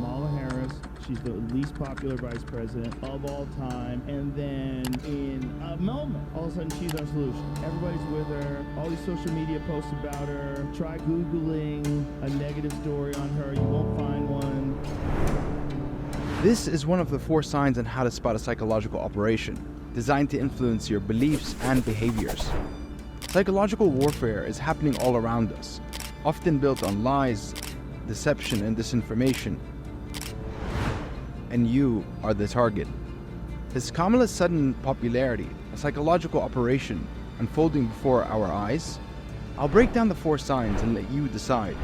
Kamala Harris. She's the least popular vice president of all time. And then in a moment, all of a sudden she's our solution. Everybody's with her. All these social media posts about her. Try Googling a negative story on her. You won't find one. This is one of the 4 signs on how to spot a psychological operation, designed to influence your beliefs and behaviors. Psychological warfare is happening all around us, often built on lies, deception, and disinformation. And you are the target. Is Kamala's sudden popularity a psychological operation unfolding before our eyes? I'll break down the 4 signs and let you decide.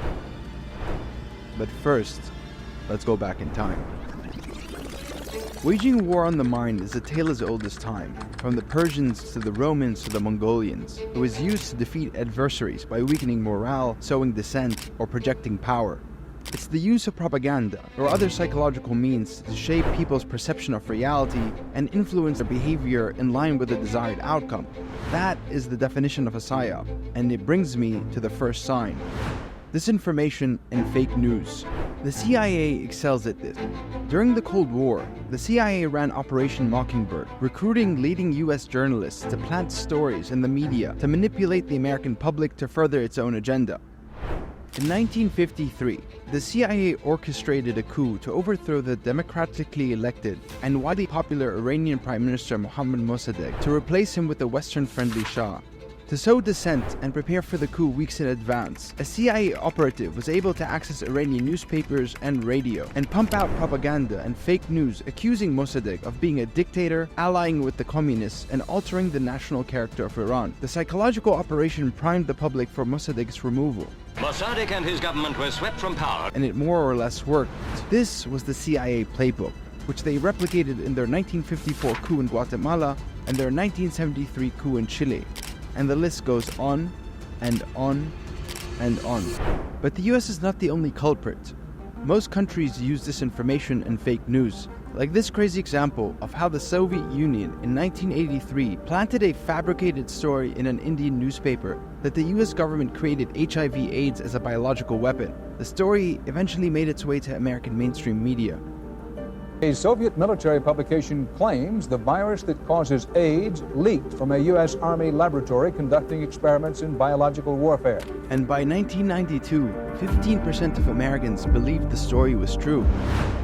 But first, let's go back in time. Waging war on the mind is a tale as old as time. From the Persians to the Romans to the Mongolians, it was used to defeat adversaries by weakening morale, sowing dissent, or projecting power. It's the use of propaganda or other psychological means to shape people's perception of reality and influence their behavior in line with the desired outcome. That is the definition of a psyop, and it brings me to the first sign: disinformation and fake news. The CIA excels at this. During the Cold War, the CIA ran Operation Mockingbird, recruiting leading US journalists to plant stories in the media to manipulate the American public to further its own agenda. In 1953, the CIA orchestrated a coup to overthrow the democratically elected and widely popular Iranian Prime Minister Mohammad Mossadegh to replace him with a Western-friendly Shah. To sow dissent and prepare for the coup weeks in advance, a CIA operative was able to access Iranian newspapers and radio and pump out propaganda and fake news accusing Mossadegh of being a dictator, allying with the communists, and altering the national character of Iran. The psychological operation primed the public for Mossadegh's removal. Mossadegh and his government were swept from power. And it more or less worked. This was the CIA playbook, which they replicated in their 1954 coup in Guatemala and their 1973 coup in Chile. And the list goes on and on and on. But the US is not the only culprit. Most countries use disinformation and fake news, like this crazy example of how the Soviet Union in 1983 planted a fabricated story in an Indian newspaper that the US government created HIV/AIDS as a biological weapon. The story eventually made its way to American mainstream media. A Soviet military publication claims the virus that causes AIDS leaked from a U.S. Army laboratory conducting experiments in biological warfare. And by 1992, 15% of Americans believed the story was true.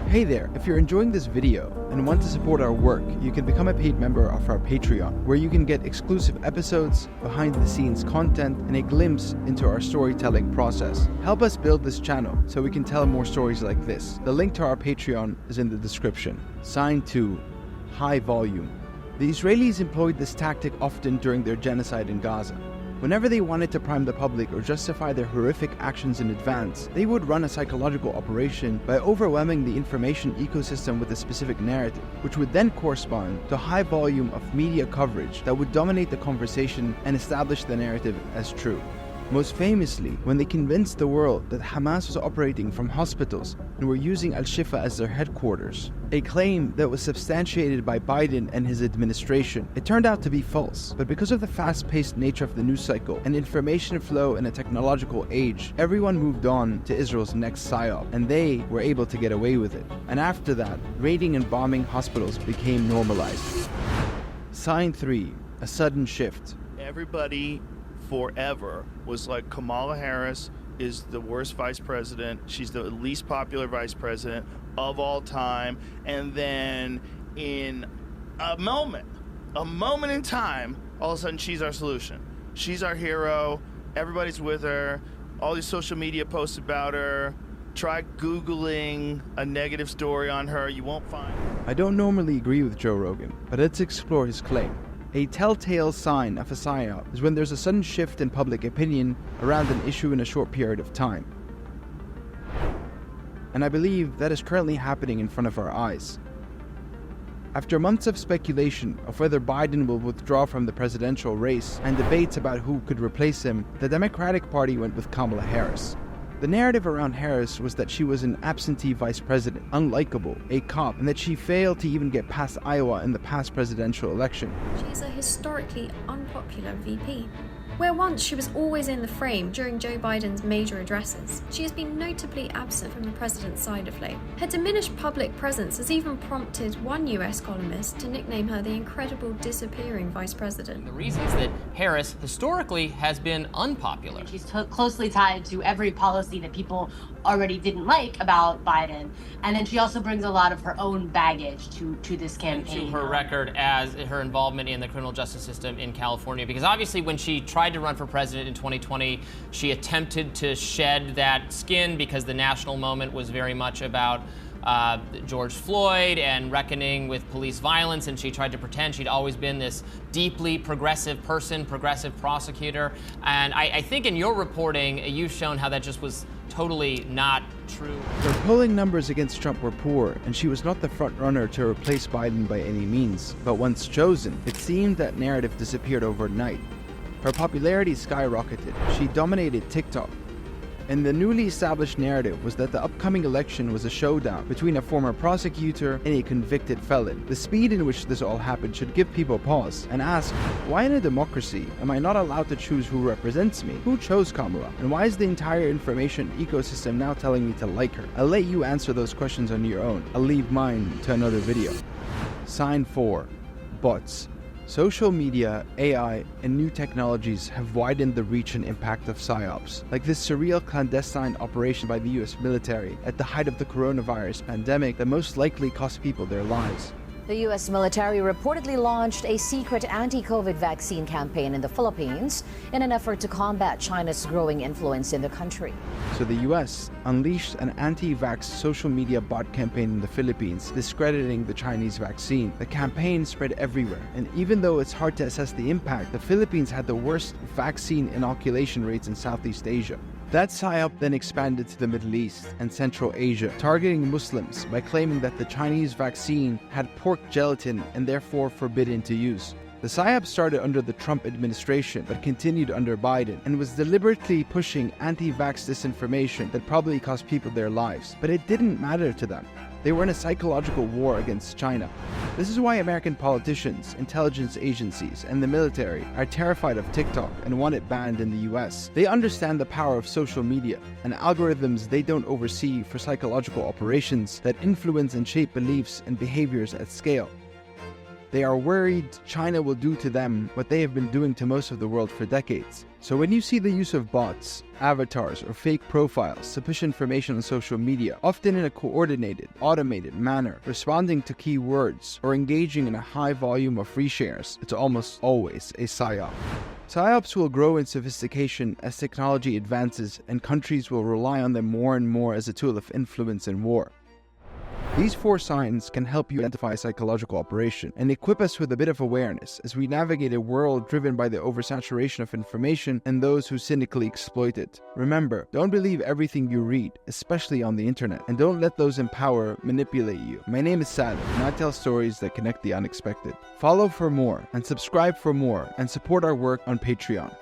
Hey there, if you're enjoying this video and want to support our work, you can become a paid member of our Patreon, where you can get exclusive episodes, behind-the-scenes content, and a glimpse into our storytelling process. Help us build this channel so we can tell more stories like this. The link to our Patreon is in the description. Sign 2. High volume. The Israelis employed this tactic often during their genocide in Gaza. Whenever they wanted to prime the public or justify their horrific actions in advance, they would run a psychological operation by overwhelming the information ecosystem with a specific narrative, which would then correspond to a high volume of media coverage that would dominate the conversation and establish the narrative as true. Most famously, when they convinced the world that Hamas was operating from hospitals and were using Al-Shifa as their headquarters, a claim that was substantiated by Biden and his administration. It turned out to be false, but because of the fast-paced nature of the news cycle and information flow in a technological age, everyone moved on to Israel's next psyop, and they were able to get away with it. And after that, raiding and bombing hospitals became normalized. Sign 3. A sudden shift. Everybody forever was like, Kamala Harris is the worst vice president. She's the least popular vice president of all time. And then in a moment in time, all of a sudden she's our solution. She's our hero. Everybody's with her. All these social media posts about her. Try Googling a negative story on her. You won't find her. I don't normally agree with Joe Rogan, but let's explore his claim. A telltale sign of a psyop is when there's a sudden shift in public opinion around an issue in a short period of time. And I believe that is currently happening in front of our eyes. After months of speculation of whether Biden will withdraw from the presidential race and debates about who could replace him, the Democratic Party went with Kamala Harris. The narrative around Harris was that she was an absentee vice president, unlikable, a cop, and that she failed to even get past Iowa in the past presidential election. She's a historically unpopular VP. Where once she was always in the frame during Joe Biden's major addresses, she has been notably absent from the president's side of late. Her diminished public presence has even prompted one US columnist to nickname her the incredible disappearing vice president. The reason is that Harris historically has been unpopular. She's closely tied to every policy that people already didn't like about Biden, and then she also brings a lot of her own baggage to this campaign. To her record as her involvement in the criminal justice system in California, because obviously when she tried to run for president in 2020, she attempted to shed that skin because the national moment was very much about George Floyd and reckoning with police violence, and she tried to pretend she'd always been this deeply progressive person, progressive prosecutor. And I think in your reporting, you've shown how that just was totally not true. Her polling numbers against Trump were poor, and she was not the front-runner to replace Biden by any means. But once chosen, it seemed that narrative disappeared overnight. Her popularity skyrocketed. She dominated TikTok. And the newly established narrative was that the upcoming election was a showdown between a former prosecutor and a convicted felon. The speed in which this all happened should give people pause and ask, why in a democracy am I not allowed to choose who represents me? Who chose Kamala? And why is the entire information ecosystem now telling me to like her? I'll let you answer those questions on your own. I'll leave mine to another video. Sign 4. Bots. Social media, AI, and new technologies have widened the reach and impact of PSYOPs, like this surreal clandestine operation by the US military at the height of the coronavirus pandemic that most likely cost people their lives. The U.S. military reportedly launched a secret anti-COVID vaccine campaign in the Philippines in an effort to combat China's growing influence in the country. So the U.S. unleashed an anti-vax social media bot campaign in the Philippines, discrediting the Chinese vaccine. The campaign spread everywhere, and even though it's hard to assess the impact, the Philippines had the worst vaccine inoculation rates in Southeast Asia. That PSYOP then expanded to the Middle East and Central Asia, targeting Muslims by claiming that the Chinese vaccine had pork gelatin and therefore forbidden to use. The PSYOP started under the Trump administration but continued under Biden and was deliberately pushing anti-vax disinformation that probably cost people their lives. But it didn't matter to them. They were in a psychological war against China. This is why American politicians, intelligence agencies, and the military are terrified of TikTok and want it banned in the US. They understand the power of social media and algorithms they don't oversee for psychological operations that influence and shape beliefs and behaviors at scale. They are worried China will do to them what they have been doing to most of the world for decades. So when you see the use of bots, avatars, or fake profiles to push information on social media, often in a coordinated, automated manner, responding to keywords, or engaging in a high volume of reshares, it's almost always a PSYOP. PSYOPs will grow in sophistication as technology advances, and countries will rely on them more and more as a tool of influence in war. These 4 signs can help you identify a psychological operation and equip us with a bit of awareness as we navigate a world driven by the oversaturation of information and those who cynically exploit it. Remember, don't believe everything you read, especially on the internet, and don't let those in power manipulate you. My name is Salem, and I tell stories that connect the unexpected. Follow for more, and subscribe for more, and support our work on Patreon.